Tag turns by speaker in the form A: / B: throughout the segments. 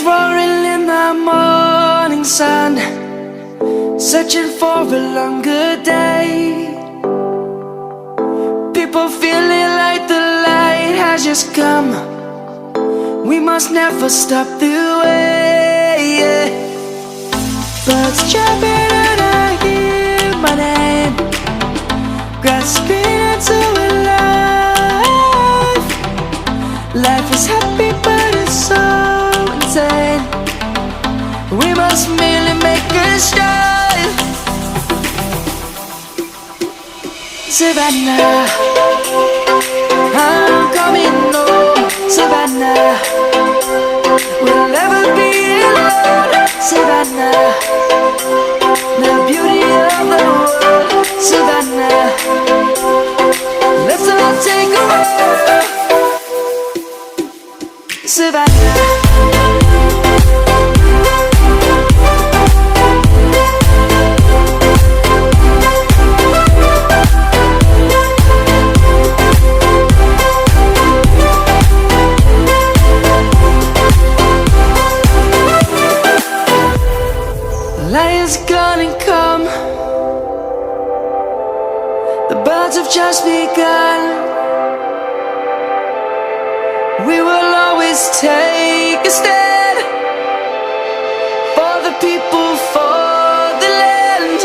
A: roaring in the morning sun, searching for a longer day. People feeling like the light has just come. We must never stop the way, yeah. Birds chirping and I hear my name, grasping into a life. Life is happy but it's so insane. We must merely make a strive. Savannah, I'm coming home. Savannah, we'll never be alone. Savannah, the beauty of the world. Savannah, let's all take a walk. Savannah. Lion's gonna come. The birds have just begun. We will always take a stand for the people, for the land.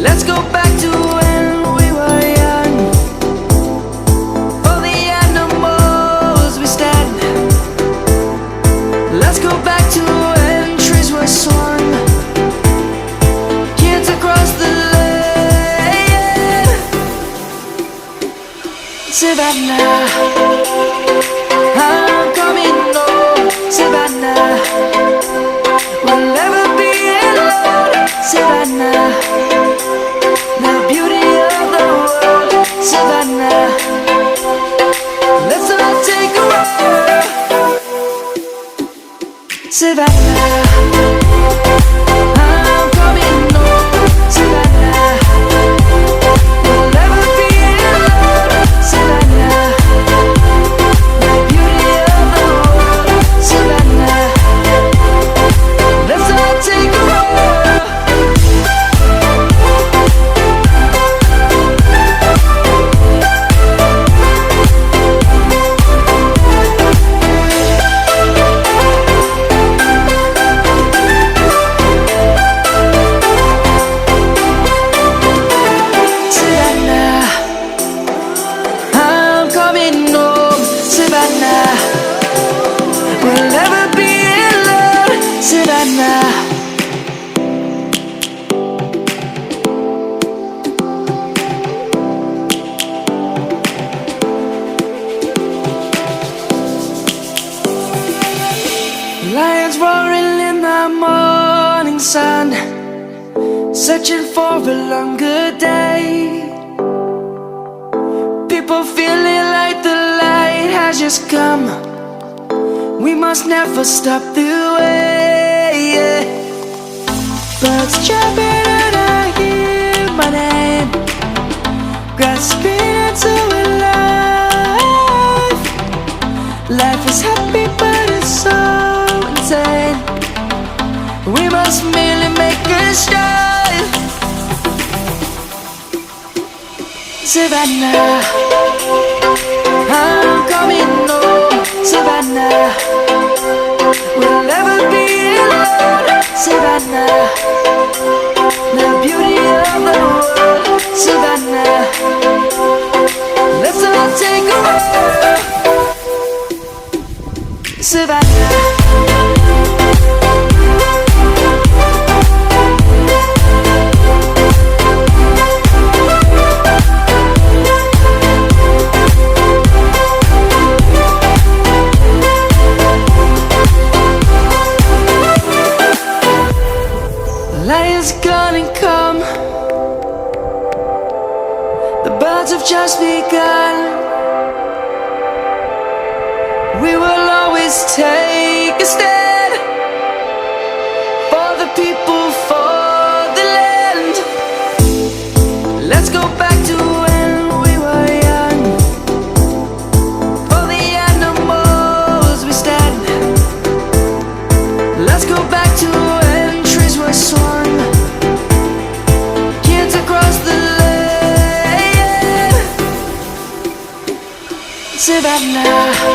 A: Let's go back to when we were young. For the animals we stand. Let's go back to when trees were swung. Kids across the land. Savannah, I'm coming home. Savannah, we'll never be alone. Savannah, the beauty of the world. Savannah, let's all take a walk. Savannah, I'm coming home. Savannah, we'll never be alone. Savannah, the beauty of the world. Savannah, let's all take a walk. We'll never be alone, Savannah. Lions roaring in the morning sun, searching for a longer day. People feeling like the light has just come. We must never stop the way, yeah. Birds chirping and I hear my name, grasping into a life. Life is happy but it's so insane. We must merely make a strive. Savannah, I'm coming home. Savannah, we'll never be alone. Savannah, the beauty of the world. Savannah, let's all take a walk. Savannah. Lion's gonna come. The birds have just begun. We will always take a stand for the people, for the land. Let's go back to when we were young. For the animals we stand. Savannah.